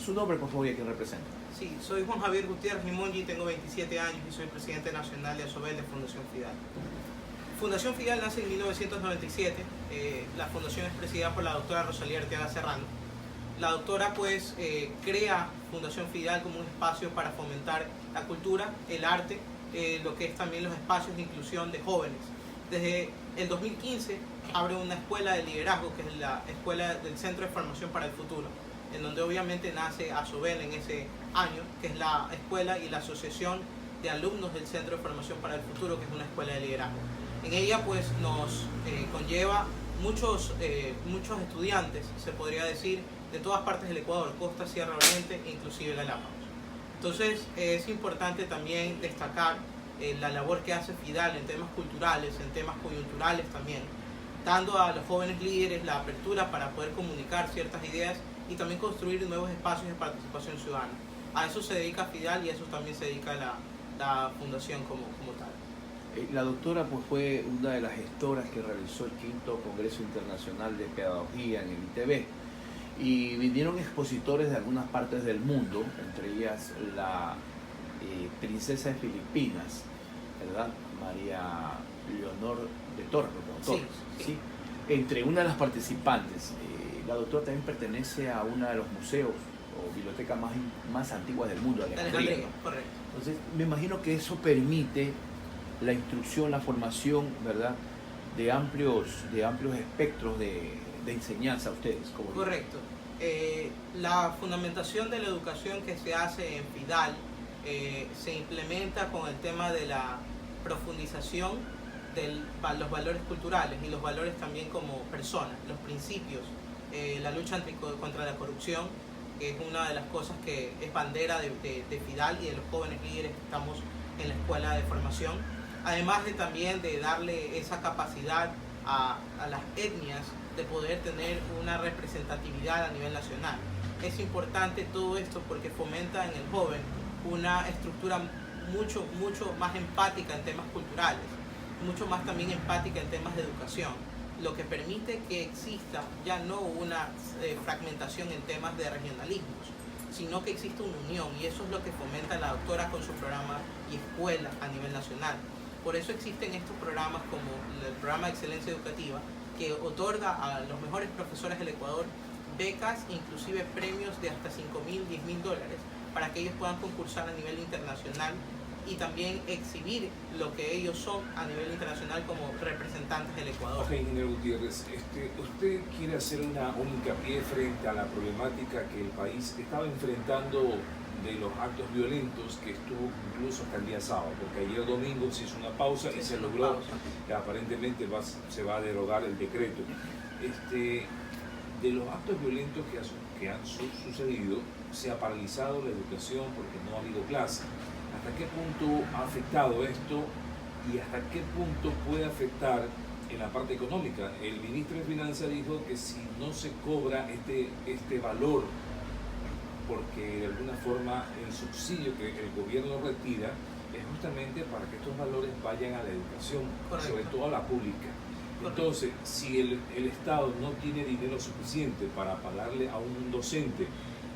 Su nombre, por favor, y a quién representa. Sí, soy Juan Javier Gutiérrez Limongi, tengo 27 años y soy presidente nacional de ASOBEL de Fundación Fidal. Fundación Fidal nace en 1997, la fundación es presidida por la doctora Rosalía Arteaga Serrano. La doctora pues crea Fundación Fidal como un espacio para fomentar la cultura, el arte, lo que es también los espacios de inclusión de jóvenes. Desde el 2015 abre una escuela de liderazgo, que es la escuela del Centro de Formación para el Futuro, en donde obviamente nace ASOBEL en ese año, que es la escuela y la asociación de alumnos del Centro de Formación para el Futuro, que es una escuela de liderazgo. En ella pues nos conlleva muchos estudiantes, se podría decir, de todas partes del Ecuador, costa, sierra, oriente e inclusive Galápagos. Entonces es importante también destacar la labor que hace Fidal en temas culturales, en temas coyunturales también, dando a los jóvenes líderes la apertura para poder comunicar ciertas ideas y también construir nuevos espacios de participación ciudadana. A eso se dedica Fidal y a eso también se dedica la fundación como tal. La doctora pues, fue una de las gestoras que realizó el 5º Congreso Internacional de Pedagogía en el ITB, y vinieron expositores de algunas partes del mundo, entre ellas la princesa de Filipinas, ¿verdad? María Leonor de Torres, ¿sí? Entre una de las participantes. La doctora también pertenece a uno de los museos o bibliotecas más antiguas del mundo, Alejandría, correcto. Entonces me imagino que eso permite la instrucción, la formación, ¿verdad?, de amplios espectros de enseñanza a ustedes. Correcto. La fundamentación de la educación que se hace en Fidal se implementa con el tema de la profundización de los valores culturales y los valores también como personas, los principios, la lucha contra la corrupción, que es una de las cosas que es bandera de Fidal y de los jóvenes líderes que estamos en la escuela de formación, además de también de darle esa capacidad a las etnias de poder tener una representatividad a nivel nacional. Es importante todo esto porque fomenta en el joven una estructura mucho más empática en temas culturales, mucho más también empática en temas de educación, lo que permite que exista ya no una fragmentación en temas de regionalismos, sino que exista una unión, y eso es lo que fomenta la doctora con su programa y escuela a nivel nacional. Por eso existen estos programas como el programa de excelencia educativa, que otorga a los mejores profesores del Ecuador becas, inclusive premios de hasta $5.000, $10.000, para que ellos puedan concursar a nivel internacional y también exhibir lo que ellos son a nivel internacional como representantes del Ecuador. Ok, ingeniero Gutiérrez, usted quiere hacer un hincapié frente a la problemática que el país estaba enfrentando de los actos violentos, que estuvo incluso hasta el día sábado, porque ayer domingo se hizo una pausa y se logró que aparentemente se va a derogar el decreto. De los actos violentos que han sucedido, se ha paralizado la educación porque no ha habido clase. ¿Hasta qué punto ha afectado esto y hasta qué punto puede afectar en la parte económica? El ministro de Finanzas dijo que si no se cobra este valor, porque de alguna forma el subsidio que el gobierno retira es justamente para que estos valores vayan a la educación, correcto, sobre todo a la pública. Entonces, si el Estado no tiene dinero suficiente para pagarle a un docente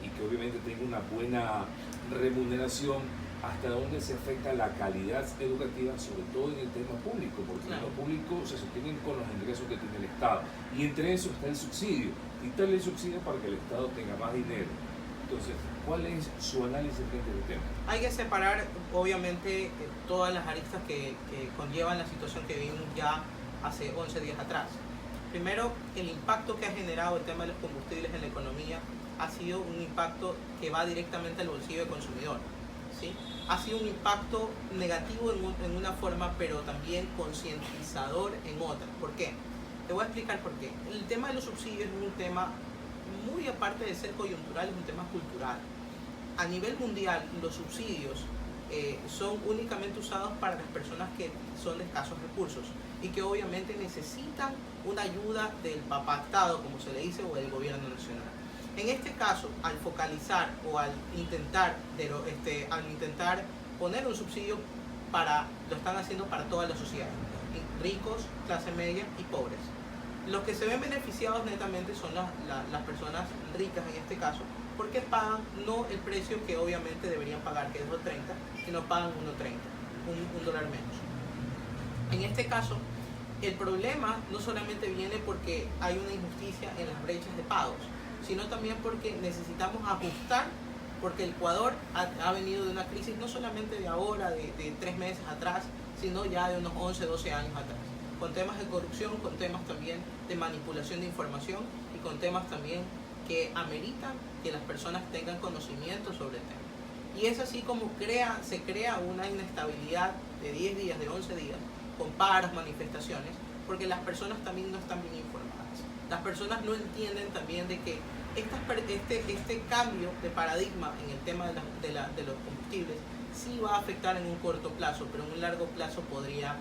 y que obviamente tenga una buena remuneración, ¿hasta dónde se afecta la calidad educativa, sobre todo en el tema público? Porque en lo público se sostienen con los ingresos que tiene el Estado, y entre eso está el subsidio, y tal el subsidio para que el Estado tenga más dinero. Entonces, ¿cuál es su análisis frente al tema? Hay que separar, obviamente, todas las aristas que conllevan la situación que vivimos ya hace 11 días atrás. Primero, el impacto que ha generado el tema de los combustibles en la economía ha sido un impacto que va directamente al bolsillo del consumidor, ¿sí? Ha sido un impacto negativo en una forma, pero también concientizador en otra. ¿Por qué? Te voy a explicar por qué. El tema de los subsidios es un tema muy aparte de ser coyuntural, es un tema cultural. A nivel mundial, los subsidios son únicamente usados para las personas que son de escasos recursos y que obviamente necesitan una ayuda del papastado, como se le dice, o del gobierno nacional. En este caso, al focalizar o al intentar poner un subsidio lo están haciendo para toda la sociedad, ricos, clase media y pobres. Los que se ven beneficiados netamente son las personas ricas en este caso, porque pagan no el precio que obviamente deberían pagar, que es $2.30, sino pagan $1.30, un dólar menos. En este caso, el problema no solamente viene porque hay una injusticia en las brechas de pagos, sino también porque necesitamos ajustar, porque el Ecuador ha venido de una crisis no solamente de ahora, de 3 meses atrás, sino ya de unos 11, 12 años atrás, con temas de corrupción, con temas también de manipulación de información y con temas también que ameritan que las personas tengan conocimiento sobre el tema. Y es así como se crea una inestabilidad de 10 días, de 11 días, con paros, manifestaciones, porque las personas también no están bien informadas. Las personas no entienden también de que este cambio de paradigma en el tema de los combustibles sí va a afectar en un corto plazo, pero en un largo plazo podría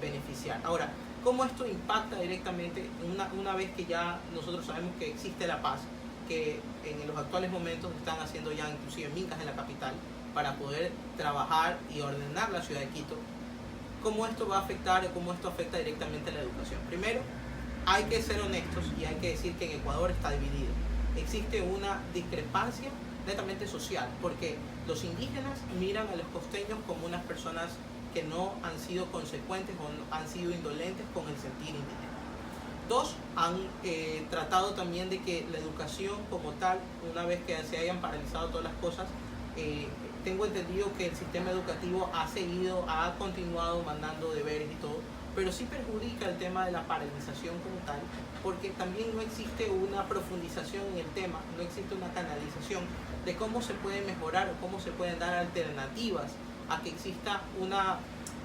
beneficiar. Ahora, ¿cómo esto impacta directamente una vez que ya nosotros sabemos que existe la paz, que en los actuales momentos están haciendo ya inclusive mincas en la capital para poder trabajar y ordenar la ciudad de Quito? ¿Cómo esto va a afectar o cómo esto afecta directamente a la educación? Primero, hay que ser honestos y hay que decir que en Ecuador está dividido. Existe una discrepancia netamente social, porque los indígenas miran a los costeños como unas personas que no han sido consecuentes o han sido indolentes con el sentir indígena. Dos, han tratado también de que la educación como tal, una vez que se hayan paralizado todas las cosas, tengo entendido que el sistema educativo ha continuado mandando deberes y todo, pero sí perjudica el tema de la paralización como tal, porque también no existe una profundización en el tema, no existe una canalización de cómo se puede mejorar o cómo se pueden dar alternativas a que exista una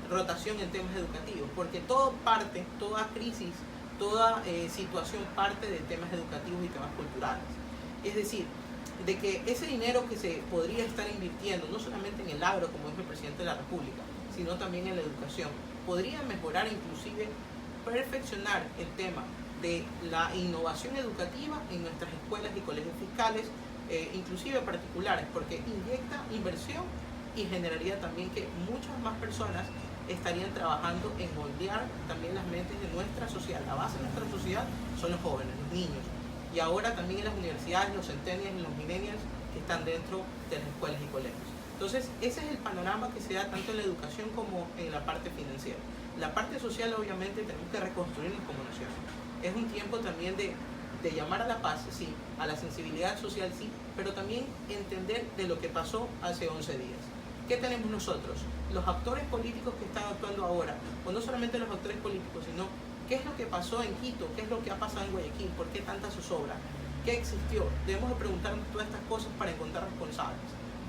rotación en temas educativos, porque toda crisis, toda situación parte de temas educativos y temas culturales. Es decir, de que ese dinero que se podría estar invirtiendo, no solamente en el agro, como dijo el presidente de la República, sino también en la educación, podría mejorar, inclusive perfeccionar el tema de la innovación educativa en nuestras escuelas y colegios fiscales, inclusive particulares, porque inyecta inversión y generaría también que muchas más personas estarían trabajando en moldear también las mentes de nuestra sociedad. La base de nuestra sociedad son los jóvenes, los niños, y ahora también en las universidades, los centennials y los millennials que están dentro de las escuelas y colegios. Entonces, ese es el panorama que se da tanto en la educación como en la parte financiera. La parte social, obviamente, tenemos que reconstruirnos como nación. Es un tiempo también de llamar a la paz, sí, a la sensibilidad social, sí, pero también entender de lo que pasó hace 11 días. ¿Qué tenemos nosotros? Los actores políticos que están actuando ahora, o no solamente los actores políticos, sino qué es lo que pasó en Quito, qué es lo que ha pasado en Guayaquil, por qué tanta zozobra, qué existió. Debemos de preguntarnos todas estas cosas para encontrar responsables,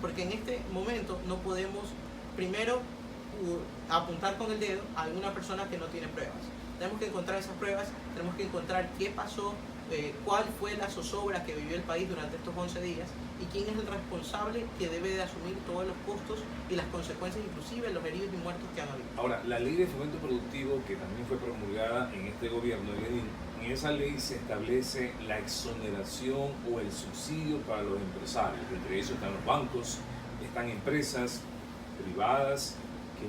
porque en este momento no podemos primero apuntar con el dedo a alguna persona que no tiene pruebas. Tenemos que encontrar esas pruebas, tenemos que encontrar qué pasó, cuál fue la zozobra que vivió el país durante estos 11 días y quién es el responsable que debe de asumir todos los costos y las consecuencias, inclusive los heridos y muertos que han habido. Ahora, la ley de fomento productivo que también fue promulgada en este gobierno, en esa ley se establece la exoneración o el subsidio para los empresarios. Entre ellos están los bancos, están empresas privadas que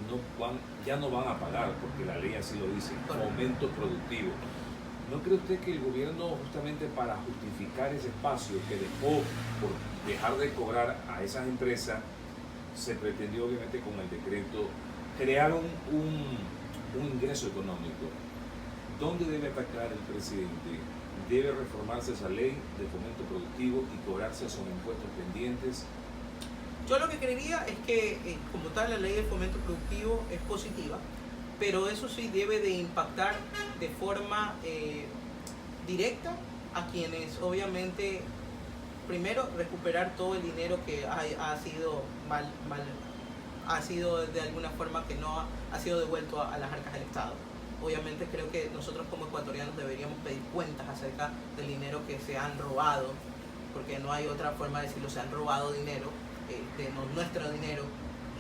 ya no van a pagar, porque la ley así lo dice, fomento productivo. ¿No cree usted que el gobierno, justamente para justificar ese espacio que dejó por dejar de cobrar a esas empresas, se pretendió obviamente con el decreto crear un ingreso económico? ¿Dónde debe atacar el presidente? ¿Debe reformarse esa ley de fomento productivo y cobrarse esos impuestos pendientes? Yo lo que creería es que, como tal, la ley de fomento productivo es positiva, pero eso sí debe de impactar de forma directa a quienes obviamente, primero, recuperar todo el dinero que ha sido ha sido de alguna forma que no ha sido devuelto a las arcas del Estado. Obviamente creo que nosotros como ecuatorianos deberíamos pedir cuentas acerca del dinero que se han robado, porque no hay otra forma de decirlo, se han robado dinero, nuestro dinero,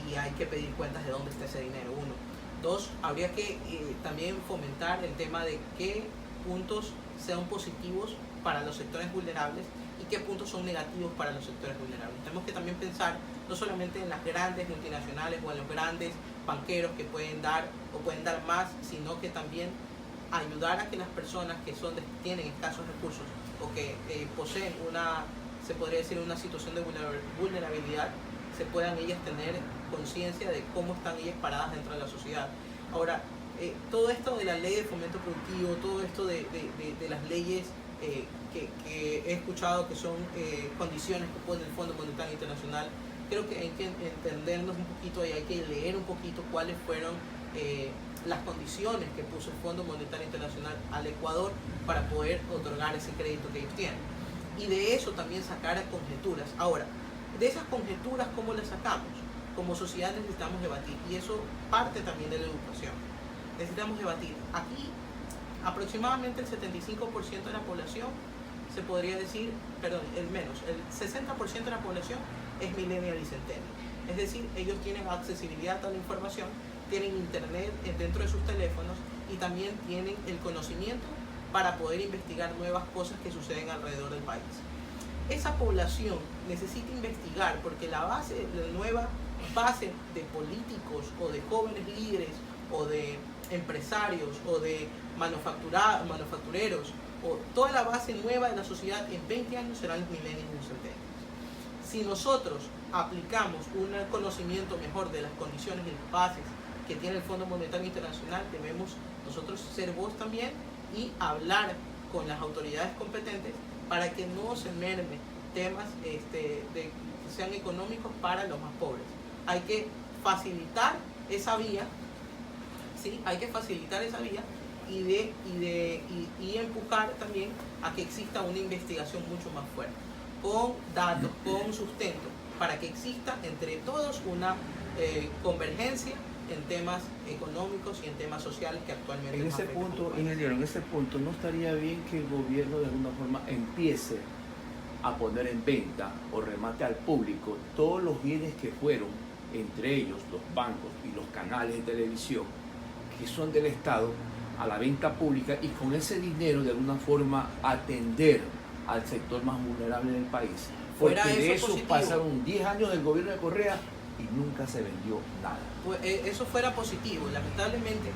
y hay que pedir cuentas de dónde está ese dinero, uno. Dos, habría que también fomentar el tema de qué puntos sean positivos para los sectores vulnerables y qué puntos son negativos para los sectores vulnerables. Tenemos que también pensar no solamente en las grandes multinacionales o en los grandes banqueros que pueden dar o pueden dar más, sino que también ayudar a que las personas que tienen escasos recursos o que poseen una se podría decir, en una situación de vulnerabilidad, se puedan ellas tener conciencia de cómo están ellas paradas dentro de la sociedad. Ahora, todo esto de la ley de fomento productivo, todo esto de las leyes que he escuchado que son condiciones que pone el Fondo Monetario Internacional, creo que hay que entendernos un poquito y hay que leer un poquito cuáles fueron las condiciones que puso el Fondo Monetario Internacional al Ecuador para poder otorgar ese crédito que ellos tienen. Y de eso también sacar conjeturas. Ahora, de esas conjeturas, ¿cómo las sacamos? Como sociedad necesitamos debatir, y eso parte también de la educación. Necesitamos debatir. Aquí, aproximadamente el 75% de la población, se podría decir, perdón, el 60% de la población es millennial y centennial. Es decir, ellos tienen accesibilidad a la información, tienen internet dentro de sus teléfonos y también tienen el conocimiento para poder investigar nuevas cosas que suceden alrededor del país. Esa población necesita investigar porque la nueva base de políticos o de jóvenes líderes o de empresarios o de manufactureros o toda la base nueva de la sociedad en 20 años serán los millennials y los centennials. Si nosotros aplicamos un conocimiento mejor de las condiciones y las bases que tiene el Fondo Monetario Internacional, debemos nosotros ser voz también y hablar con las autoridades competentes para que no se merme temas que sean económicos para los más pobres. Hay que facilitar esa vía, ¿sí? Hay que facilitar esa vía y empujar también a que exista una investigación mucho más fuerte, con datos, con sustento, para que exista entre todos una convergencia en temas económicos y en temas sociales que actualmente... En ese punto, ingeniero, en ese punto, ¿no estaría bien que el gobierno de alguna forma empiece a poner en venta o remate al público todos los bienes que fueron, entre ellos los bancos y los canales de televisión, que son del Estado, a la venta pública, y con ese dinero de alguna forma atender al sector más vulnerable del país? Porque de eso pasaron 10 años del gobierno de Correa y nunca se vendió nada. Pues eso fuera positivo. Lamentablemente,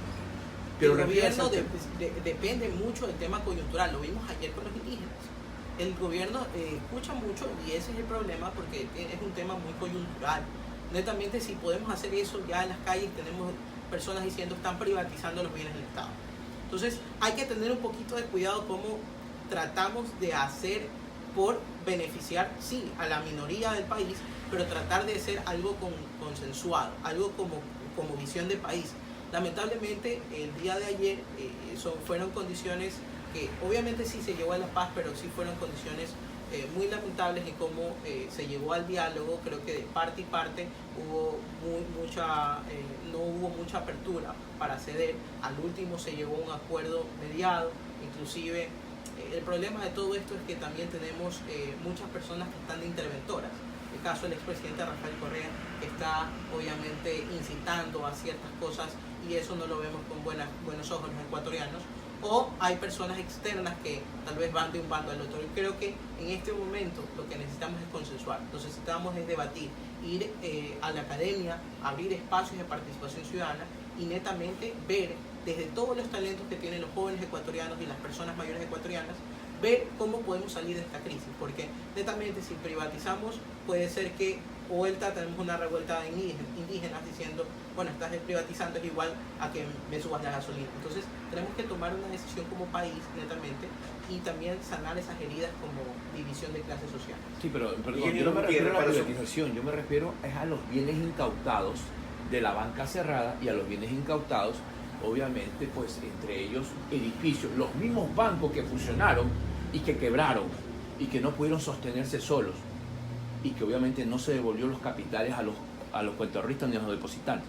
pero el gobierno depende mucho del tema coyuntural. Lo vimos ayer con los indígenas. El gobierno escucha mucho y ese es el problema, porque es un tema muy coyuntural. Netamente, si podemos hacer eso ya en las calles, tenemos personas diciendo están privatizando los bienes del Estado. Entonces hay que tener un poquito de cuidado cómo tratamos de hacer por beneficiar, sí, a la minoría del país, pero tratar de hacer algo consensuado, algo como visión de país. Lamentablemente, el día de ayer fueron condiciones que obviamente sí se llegó a la paz, pero sí fueron condiciones muy lamentables en cómo se llegó al diálogo. Creo que de parte y parte no hubo mucha apertura para ceder. Al último se llegó a un acuerdo mediado, inclusive. El problema de todo esto es que también tenemos muchas personas que están de interventoras. El caso del expresidente Rafael Correa, que está obviamente incitando a ciertas cosas, y eso no lo vemos con buenos ojos los ecuatorianos. O hay personas externas que tal vez van de un bando al otro. Yo creo que en este momento lo que necesitamos es consensuar. Lo que necesitamos es debatir, ir a la academia, abrir espacios de participación ciudadana y netamente ver desde todos los talentos que tienen los jóvenes ecuatorianos y las personas mayores ecuatorianas, ver cómo podemos salir de esta crisis, porque netamente si privatizamos puede ser que vuelta tenemos una revuelta de indígenas diciendo, bueno, estás privatizando, es igual a que me subas la gasolina. Entonces tenemos que tomar una decisión como país netamente y también sanar esas heridas como división de clases sociales. Sí, pero perdón, yo no me refiero a la privatización, yo me refiero a los bienes incautados de la banca cerrada y a los bienes incautados, obviamente, pues entre ellos edificios, los mismos bancos que funcionaron y que quebraron y que no pudieron sostenerse solos y que obviamente no se devolvió los capitales a los cuentaahorristas ni a los depositantes.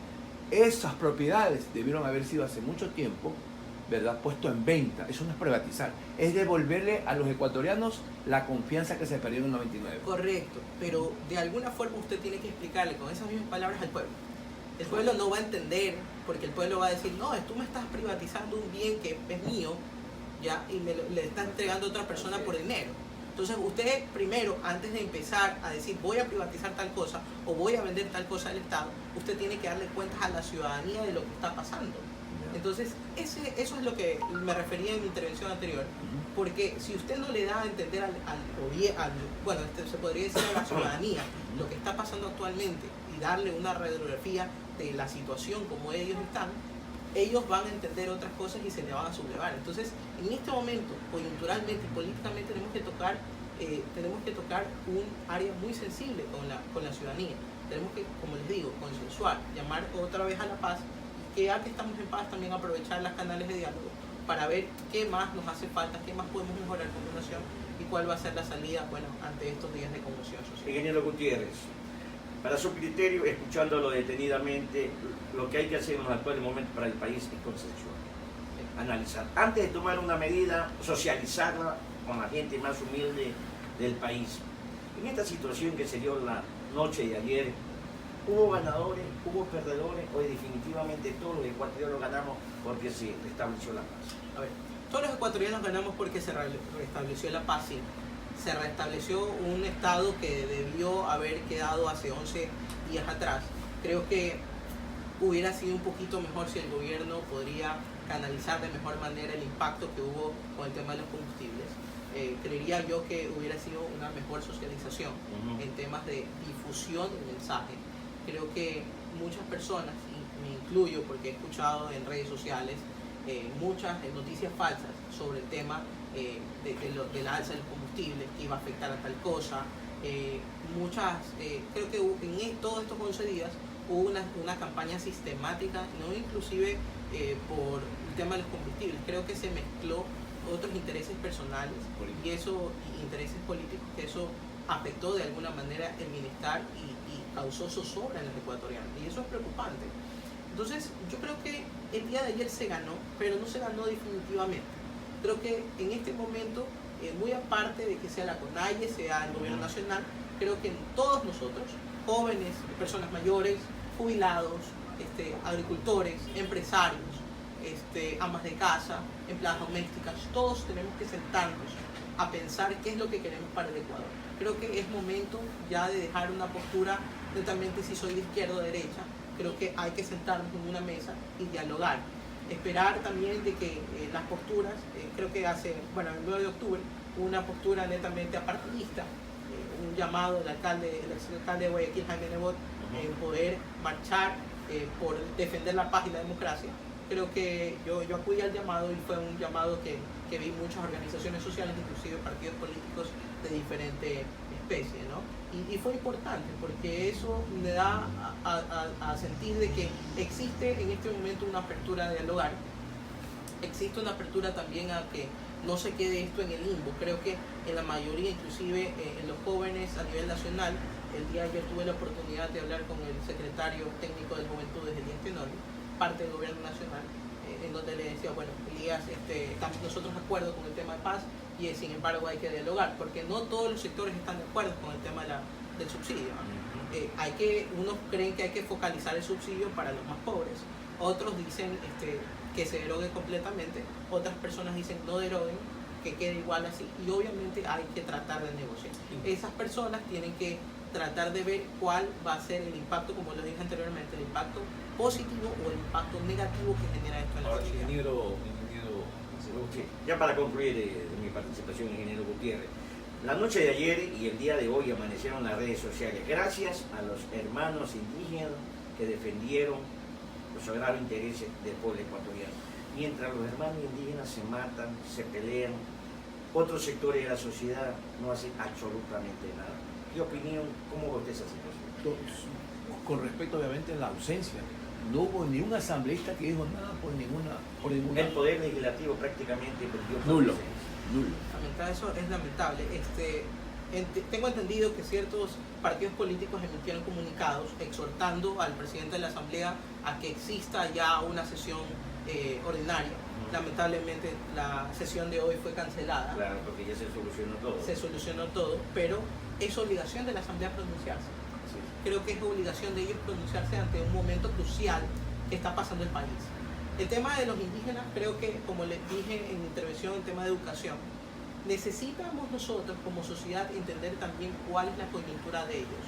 Esas propiedades debieron haber sido hace mucho tiempo, ¿verdad?, puesto en venta. Eso no es privatizar, es devolverle a los ecuatorianos la confianza que se perdió en el 99. Correcto, pero de alguna forma usted tiene que explicarle con esas mismas palabras al pueblo. El pueblo no va a entender, porque el pueblo va a decir, no, tú me estás privatizando un bien que es mío, ¿ya? Y le estás entregando a otra persona por dinero. Entonces usted primero, antes de empezar a decir voy a privatizar tal cosa o voy a vender tal cosa al Estado, usted tiene que darle cuentas a la ciudadanía de lo que está pasando. Entonces, eso es lo que me refería en mi intervención anterior, porque si usted no le da a entender bueno, se podría decir a la ciudadanía lo que está pasando actualmente y darle una radiografía de la situación como ellos están, ellos van a entender otras cosas y se le van a sublevar. Entonces, en este momento, coyunturalmente y políticamente, tenemos que tocar un área muy sensible con la ciudadanía. Tenemos que, como les digo, consensuar, llamar otra vez a la paz, que ya que estamos en paz también aprovechar los canales de diálogo para ver qué más nos hace falta, qué más podemos mejorar como nación y cuál va a ser la salida, bueno, ante estos días de conmoción social. Ingeniero Gutiérrez, para su criterio, escuchándolo detenidamente, lo que hay que hacer en los actuales momentos para el país es consensuar, analizar. Antes de tomar una medida, socializarla con la gente más humilde del país. En esta situación que se dio la noche de ayer, ¿hubo ganadores, hubo perdedores o definitivamente todos los ecuatorianos ganamos porque se restableció la paz? A ver, todos los ecuatorianos ganamos porque se restableció la paz, sí. Se restableció un estado que debió haber quedado hace 11 días atrás. Creo que hubiera sido un poquito mejor si el gobierno podría canalizar de mejor manera el impacto que hubo con el tema de los combustibles. Creería yo que hubiera sido una mejor socialización en temas de difusión del mensaje. Creo que muchas personas, y me incluyo porque he escuchado en redes sociales muchas noticias falsas sobre el tema del alza del combustible, que iba a afectar a tal cosa. Creo que en todos estos 11 días hubo una campaña sistemática, no inclusive por el tema de los combustibles. Creo que se mezcló otros intereses personales y intereses políticos, que eso afectó de alguna manera el bienestar y causó zozobra en los ecuatorianos, y eso es preocupante. Entonces, yo creo que el día de ayer se ganó, pero no se ganó definitivamente. Creo que en este momento, muy aparte de que sea la CONAIE, sea el gobierno nacional, creo que todos nosotros, jóvenes, personas mayores, jubilados, agricultores, empresarios, amas de casa, empleadas domésticas, todos tenemos que sentarnos a pensar qué es lo que queremos para el Ecuador. Creo que es momento ya de dejar una postura netamente si soy de izquierda o derecha. Creo que hay que sentarnos en una mesa y dialogar. Esperar también de que las posturas, creo que el 9 de octubre, una postura netamente apartidista, un llamado del exalcalde de Guayaquil, Jaime Nebot, en poder marchar por defender la paz y la democracia. Creo que yo acudí al llamado y fue un llamado que vi muchas organizaciones sociales, inclusive partidos políticos de diferente especie, ¿no? Y fue importante porque eso me da a sentir de que existe en este momento una apertura a dialogar, existe una apertura también a que no se quede esto en el limbo. Creo que en la mayoría, inclusive en los jóvenes a nivel nacional, el día de ayer tuve la oportunidad de hablar con el secretario técnico de Juventudes, Elías Tenorio, parte del gobierno nacional, en donde le decía, bueno, Elías, estamos nosotros de acuerdo con el tema de paz y sin embargo hay que dialogar, porque no todos los sectores están de acuerdo con el tema del subsidio. Unos creen que hay que focalizar el subsidio para los más pobres, otros dicen que se derogue completamente, otras personas dicen no deroguen, que quede igual así, y obviamente hay que tratar de negociar. Esas personas tienen que tratar de ver cuál va a ser el impacto, como lo dije anteriormente, el impacto positivo o el impacto negativo que genera esto en la sociedad. Ingeniero, sí. Ya para concluir mi participación, ingeniero Gutiérrez, la noche de ayer y el día de hoy amanecieron las redes sociales gracias a los hermanos indígenas que defendieron los sagrados intereses del pueblo ecuatoriano. Mientras los hermanos indígenas se matan, se pelean, otros sectores de la sociedad no hacen absolutamente nada. ¿Qué opinión, cómo ve esa situación? Con respecto obviamente a la ausencia, no hubo ni un asambleísta que dijo nada por ninguna. El poder legislativo prácticamente perdió. Nulo. Eso es lamentable. Tengo entendido que ciertos partidos políticos emitieron comunicados exhortando al presidente de la Asamblea a que exista ya una sesión ordinaria. Lamentablemente la sesión de hoy fue cancelada. Claro, porque ya se solucionó todo. Se solucionó todo, pero es obligación de la Asamblea pronunciarse. Sí. Creo que es obligación de ellos pronunciarse ante un momento crucial que está pasando el país. El tema de los indígenas, creo que, como les dije en mi intervención en tema de educación, necesitamos nosotros como sociedad entender también cuál es la coyuntura de ellos.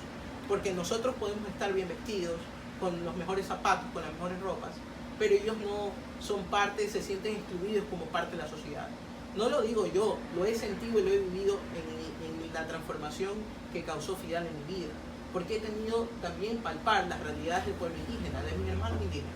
Porque nosotros podemos estar bien vestidos, con los mejores zapatos, con las mejores ropas, pero ellos no son parte, se sienten excluidos como parte de la sociedad. No lo digo yo, lo he sentido y lo he vivido en la transformación que causó Fidal en mi vida, porque he tenido también palpar las realidades del pueblo indígena, de mis hermanos indígenas.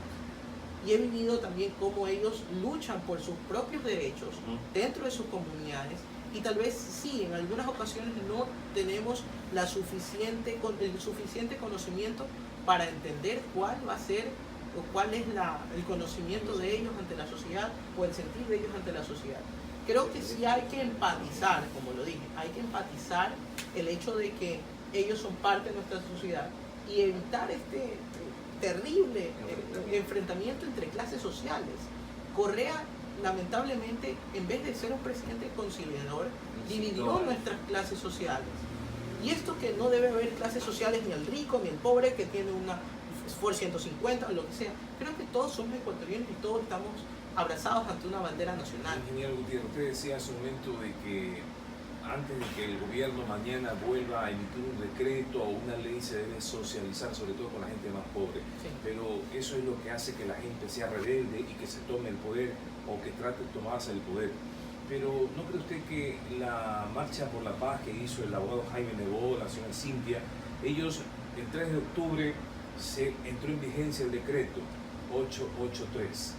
Y he vivido también cómo ellos luchan por sus propios derechos dentro de sus comunidades, y tal vez sí, en algunas ocasiones no tenemos el suficiente conocimiento para entender cuál va a ser o cuál es el conocimiento de ellos ante la sociedad o el sentir de ellos ante la sociedad. Creo que sí hay que empatizar, como lo dije, hay que empatizar el hecho de que ellos son parte de nuestra sociedad y evitar este terrible enfrentamiento entre clases sociales. Correa, lamentablemente, en vez de ser un presidente conciliador, dividió nuestras clases sociales. Y esto que no debe haber clases sociales, ni el rico, ni el pobre, que tiene una Ford 150 o lo que sea. Creo que todos somos ecuatorianos y todos estamos abrazados ante una bandera nacional. Ingeniero Gutiérrez, usted decía hace un momento de que antes de que el gobierno mañana vuelva a emitir un decreto o una ley, se debe socializar, sobre todo con la gente más pobre. Sí. Pero eso es lo que hace que la gente sea rebelde y que se tome el poder o que trate de tomarse el poder. Pero ¿no cree usted que la marcha por la paz que hizo el abogado Jaime Nebot, la señora Cintia, ellos el 3 de octubre se entró en vigencia el decreto 883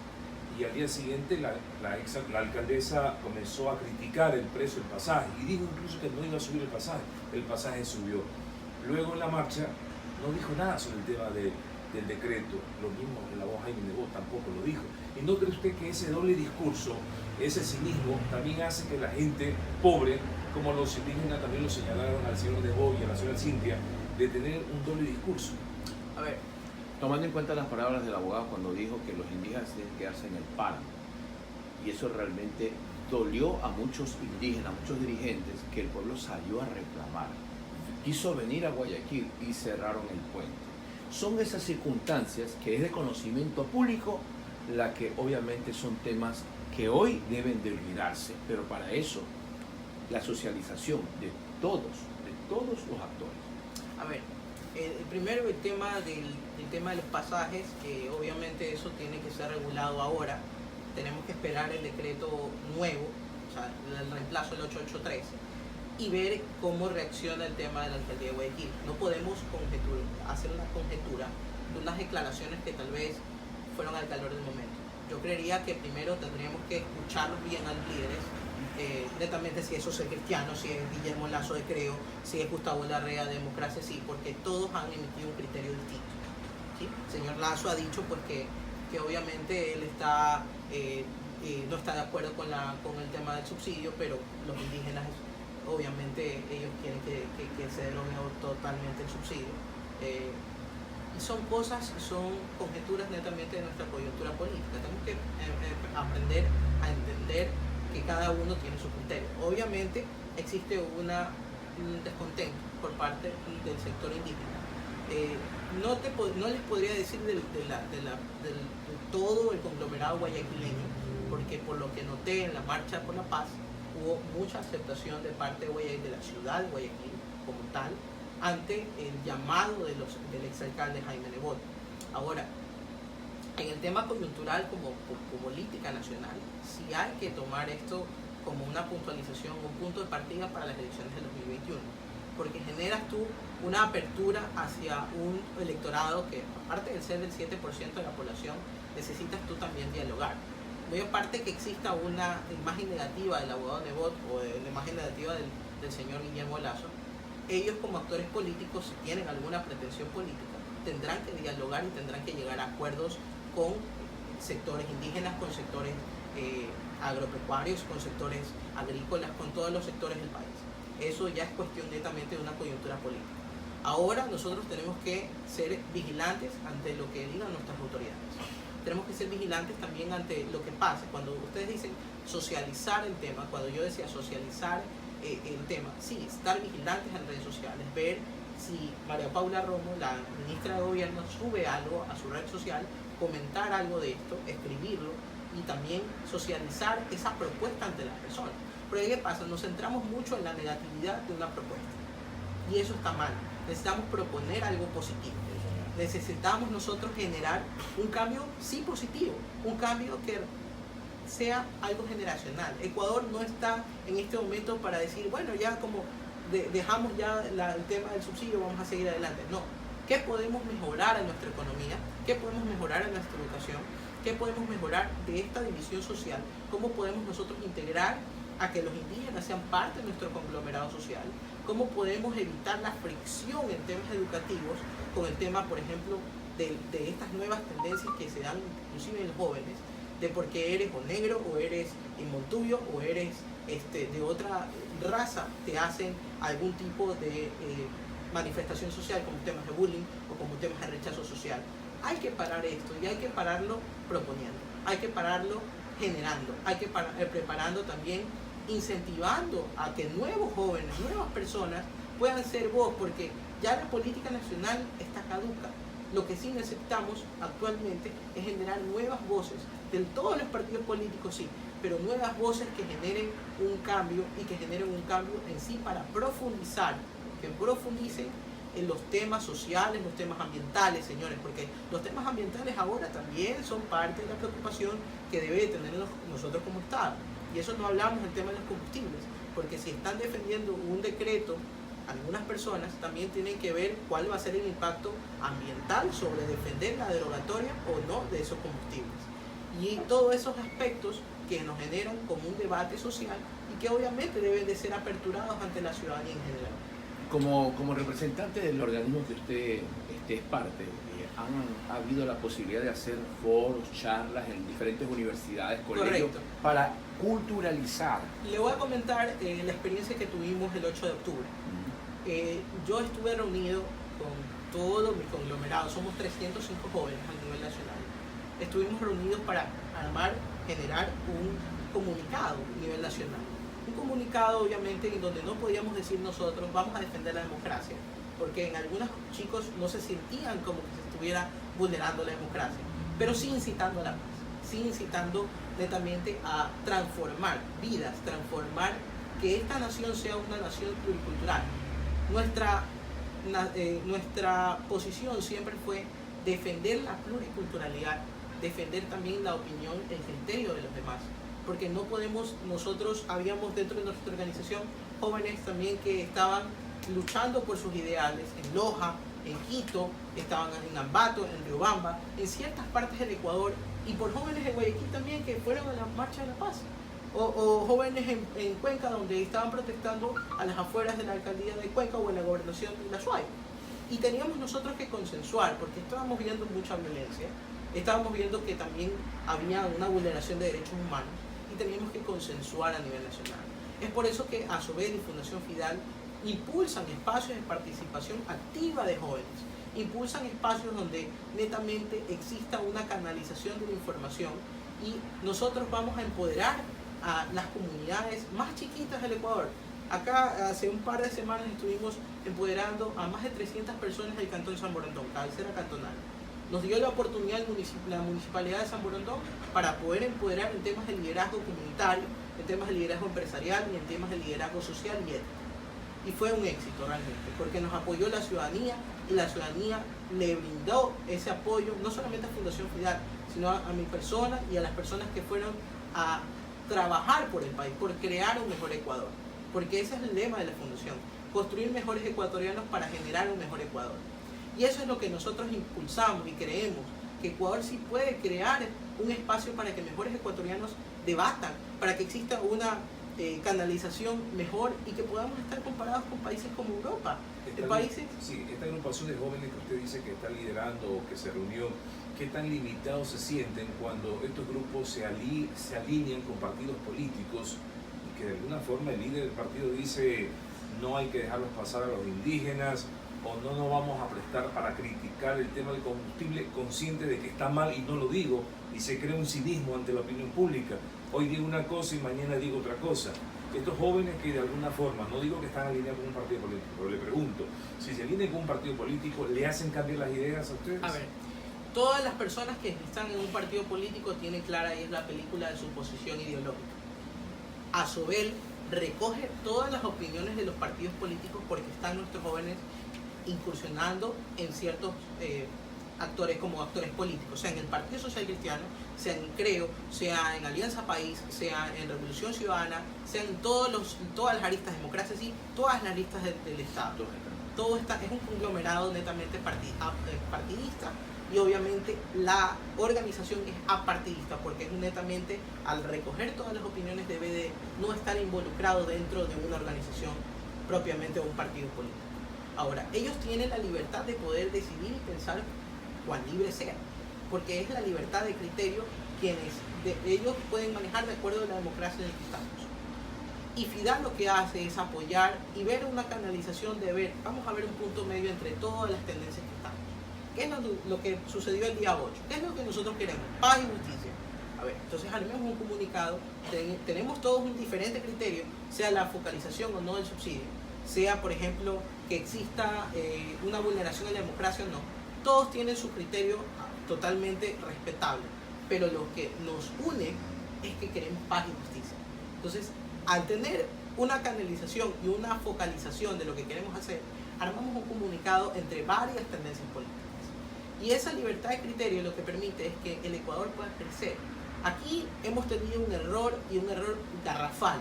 y al día siguiente la alcaldesa comenzó a criticar el precio del pasaje y dijo incluso que no iba a subir el pasaje subió. Luego en la marcha no dijo nada sobre el tema del decreto, lo mismo el abogado Jaime Nebot tampoco lo dijo. ¿Y no cree usted que ese doble discurso, ese cinismo, también hace que la gente pobre, como los indígenas también lo señalaron al señor Nebot y a la señora Cintia, de tener un doble discurso? A ver, tomando en cuenta las palabras del abogado cuando dijo que los indígenas tienen que quedarse en el páramo, y eso realmente dolió a muchos indígenas, a muchos dirigentes, que el pueblo salió a reclamar, quiso venir a Guayaquil y cerraron el puente. Son esas circunstancias que es de conocimiento público, la que obviamente son temas que hoy deben de olvidarse, pero para eso la socialización de todos los actores. A ver, primero el tema de los pasajes, que obviamente eso tiene que ser regulado ahora. Tenemos que esperar el decreto nuevo, o sea, el reemplazo del 883, y ver cómo reacciona el tema de la alcaldía de Guayaquil. No podemos hacer una conjetura de unas declaraciones que tal vez fueron al calor del momento. Yo creería que primero tendríamos que escucharlos bien a los líderes, netamente si eso es cristiano, si es Guillermo Lazo de Creo, si es Gustavo Larrea de Democracia, sí, porque todos han emitido un criterio distinto. ¿Sí? El señor Lazo ha dicho pues que obviamente él está, no está de acuerdo con el tema del subsidio, pero los indígenas obviamente ellos quieren que se derogue totalmente el subsidio. Y son cosas, son conjeturas netamente de nuestra coyuntura política. Tenemos que aprender a entender que cada uno tiene su criterio. Obviamente existe un descontento por parte del sector indígena. No les podría decir de todo el conglomerado guayaquileño, porque por lo que noté en la Marcha por la Paz, hubo mucha aceptación de parte de Guayaquil, de la ciudad de Guayaquil como tal, ante el llamado del exalcalde Jaime Nebot. Ahora, en el tema coyuntural como política nacional, sí hay que tomar esto como una puntualización, un punto de partida para las elecciones del 2021, porque generas tú una apertura hacia un electorado que, aparte de ser del 7% de la población, necesitas tú también dialogar. Muy aparte que exista una imagen negativa del abogado Nebot o la imagen negativa del señor Guillermo Lazo, ellos como actores políticos, si tienen alguna pretensión política, tendrán que dialogar y tendrán que llegar a acuerdos con sectores indígenas, con sectores agropecuarios, con sectores agrícolas, con todos los sectores del país. Eso ya es cuestión netamente de una coyuntura política. Ahora nosotros tenemos que ser vigilantes ante lo que digan nuestras autoridades. Tenemos que ser vigilantes también ante lo que pase. Cuando ustedes dicen socializar el tema, cuando yo decía socializar el tema, sí, estar vigilantes en redes sociales, ver si María Paula Romo, la ministra de Gobierno, sube algo a su red social, comentar algo de esto, escribirlo y también socializar esa propuesta ante las personas. Pero ¿qué pasa? Nos centramos mucho en la negatividad de una propuesta y eso está mal. necesitamos proponer algo positivo. Necesitamos nosotros generar un cambio, sí, positivo, un cambio que sea algo generacional. Ecuador no está en este momento para decir, bueno, ya como dejamos ya el tema del subsidio, vamos a seguir adelante. No. ¿Qué podemos mejorar en nuestra economía? ¿Qué podemos mejorar en nuestra educación? ¿Qué podemos mejorar de esta división social? ¿Cómo podemos nosotros integrar a que los indígenas sean parte de nuestro conglomerado social? ¿Cómo podemos evitar la fricción en temas educativos con el tema, por ejemplo, de estas nuevas tendencias que se dan inclusive en los jóvenes, de porque eres o negro, o eres montuyo, o eres de otra raza, te hacen algún tipo de manifestación social, como temas de bullying o como temas de rechazo social? Hay que parar esto, y hay que pararlo proponiendo, hay que pararlo generando, hay que preparando también, incentivando a que nuevos jóvenes, nuevas personas puedan ser voz, porque ya la política nacional está caduca. Lo que sí necesitamos actualmente es generar nuevas voces de todos los partidos políticos, sí, pero nuevas voces que generen un cambio, y que generen un cambio en sí para profundizar, que profundicen en los temas sociales, los temas ambientales, señores, porque los temas ambientales ahora también son parte de la preocupación que debe tener nosotros como Estado. Y eso no hablamos del tema de los combustibles, porque si están defendiendo un decreto, algunas personas también tienen que ver cuál va a ser el impacto ambiental sobre defender la derogatoria o no de esos combustibles. Y todos esos aspectos que nos generan como un debate social y que obviamente deben de ser aperturados ante la ciudadanía en general. Como representante del organismo que usted es parte, ¿ha habido la posibilidad de hacer foros, charlas en diferentes universidades, colegios? Correcto. Para culturalizar? Le voy a comentar la experiencia que tuvimos el 8 de octubre. Yo estuve reunido con todo mi conglomerado, somos 305 jóvenes a nivel nacional. Estuvimos reunidos para generar un comunicado a nivel nacional. Un comunicado, obviamente, en donde no podíamos decir nosotros vamos a defender la democracia, porque en algunos chicos no se sentían como que se estuviera vulnerando la democracia, pero sí incitando a la paz, sí incitando netamente a transformar vidas, transformar que esta nación sea una nación pluricultural. Nuestra posición siempre fue defender la pluriculturalidad, defender también la opinión, el criterio de los demás, porque no podemos, nosotros habíamos dentro de nuestra organización jóvenes también que estaban luchando por sus ideales en Loja, en Quito, estaban en Ambato, en Riobamba, en ciertas partes del Ecuador, y por jóvenes de Guayaquil también que fueron a la Marcha de la Paz, o jóvenes en Cuenca, donde estaban protestando a las afueras de la alcaldía de Cuenca o en la gobernación de La Suay. Y teníamos nosotros que consensuar, porque estábamos viendo mucha violencia, estábamos viendo que también había una vulneración de derechos humanos, y teníamos que consensuar a nivel nacional. Es por eso que ASOBED y Fundación FIDAL impulsan espacios de participación activa de jóvenes, impulsan espacios donde netamente exista una canalización de la información, y nosotros vamos a empoderar a las comunidades más chiquitas del Ecuador. Acá hace un par de semanas estuvimos empoderando a más de 300 personas del Cantón San Borondón, cabecera cantonal. Nos dio la oportunidad la Municipalidad de San Borondón para poder empoderar en temas de liderazgo comunitario, en temas de liderazgo empresarial y en temas de liderazgo social y ético. Y fue un éxito realmente, porque nos apoyó la ciudadanía, y la ciudadanía le brindó ese apoyo no solamente a Fundación FIDAL, sino a mi persona y a las personas que fueron a trabajar por el país, por crear un mejor Ecuador. Porque ese es el lema de la Fundación, construir mejores ecuatorianos para generar un mejor Ecuador. Y eso es lo que nosotros impulsamos y creemos, que Ecuador sí puede crear un espacio para que mejores ecuatorianos debatan, para que exista una canalización mejor y que podamos estar comparados con países como Europa. Sí, esta agrupación de jóvenes que usted dice que está liderando o que se reunió, ¿qué tan limitados se sienten cuando estos grupos se alinean con partidos políticos y que de alguna forma el líder del partido dice no hay que dejarlos pasar a los indígenas, o no nos vamos a prestar para criticar el tema del combustible, consciente de que está mal y no lo digo, y se crea un cinismo ante la opinión pública? Hoy digo una cosa y mañana digo otra cosa. Estos jóvenes que de alguna forma, no digo que están alineados con un partido político, pero le pregunto, si se alinean con un partido político, ¿le hacen cambiar las ideas a ustedes? A ver, todas las personas que están en un partido político tienen clara, y es la película de su posición ideológica. ASOBEL recoge todas las opiniones de los partidos políticos, porque están nuestros jóvenes incursionando en ciertos actores como actores políticos, sea en el Partido Social Cristiano, sea en CREO, sea en Alianza País, sea en Revolución Ciudadana, sea en todas las aristas de democracia, sí, todas las listas del Estado. Todo es un conglomerado netamente partidista, y obviamente la organización es apartidista, porque es netamente, al recoger todas las opiniones, debe de no estar involucrado dentro de una organización propiamente o un partido político. Ahora, ellos tienen la libertad de poder decidir y pensar cuán libre sea, porque es la libertad de criterio quienes ellos pueden manejar de acuerdo a la democracia en la que estamos. Y FIDAL lo que hace es apoyar y ver una canalización de ver, vamos a ver un punto medio entre todas las tendencias que estamos. ¿Qué es lo que sucedió el día 8? ¿Qué es lo que nosotros queremos? Paz y justicia. A ver, entonces haremos un comunicado, tenemos todos un diferente criterio, sea la focalización o no del subsidio, sea por ejemplo que exista una vulneración de la democracia o no. Todos tienen su criterio totalmente respetable, pero lo que nos une es que queremos paz y justicia. Entonces, al tener una canalización y una focalización de lo que queremos hacer, armamos un comunicado entre varias tendencias políticas. Y esa libertad de criterio lo que permite es que el Ecuador pueda crecer. Aquí hemos tenido un error, y un error garrafal,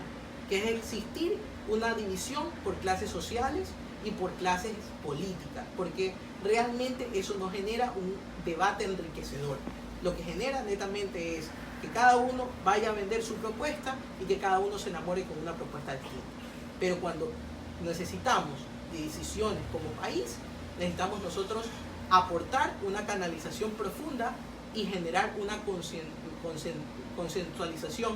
que es existir una división por clases sociales y por clases políticas, porque realmente eso no genera un debate enriquecedor. Lo que genera netamente es que cada uno vaya a vender su propuesta y que cada uno se enamore con una propuesta distinta. Pero cuando necesitamos de decisiones como país, necesitamos nosotros aportar una canalización profunda y generar una consensualización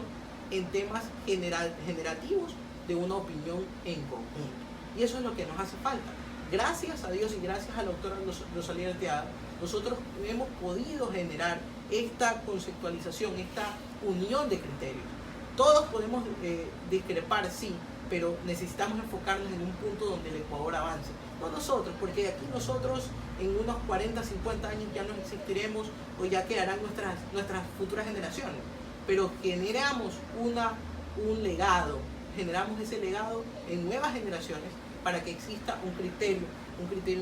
en temas generativos de una opinión en conjunto. Y eso es lo que nos hace falta. Gracias a Dios y gracias a la doctora Rosalía Arteaga, nosotros hemos podido generar esta conceptualización, esta unión de criterios. Todos podemos discrepar, sí, pero necesitamos enfocarnos en un punto donde el Ecuador avance. No nosotros, porque aquí nosotros en unos 40, 50 años ya no existiremos o ya quedarán nuestras futuras generaciones. Pero generamos un legado, generamos ese legado en nuevas generaciones para que exista un criterio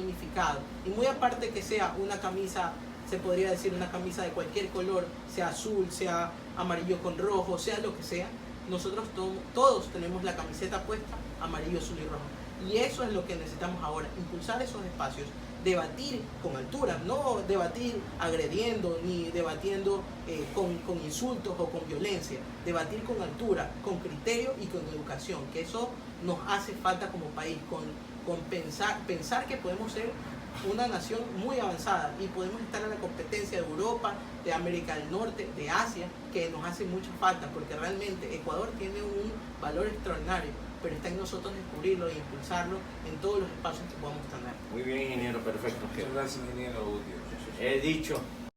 unificado. Y muy aparte que sea una camisa, se podría decir una camisa de cualquier color, sea azul, sea amarillo con rojo, sea lo que sea, nosotros todos tenemos la camiseta puesta amarillo, azul y rojo. Y eso es lo que necesitamos ahora, impulsar esos espacios, debatir con altura, no debatir agrediendo ni debatiendo con insultos o con violencia, debatir con altura, con criterio y con educación, que eso nos hace falta como país, con pensar que podemos ser una nación muy avanzada y podemos estar en la competencia de Europa, de América del Norte, de Asia, que nos hace mucha falta, porque realmente Ecuador tiene un valor extraordinario, pero está en nosotros descubrirlo e impulsarlo en todos los espacios que podamos tener. Muy bien, ingeniero, perfecto. Muchas gracias, ingeniero Gutiérrez. He dicho.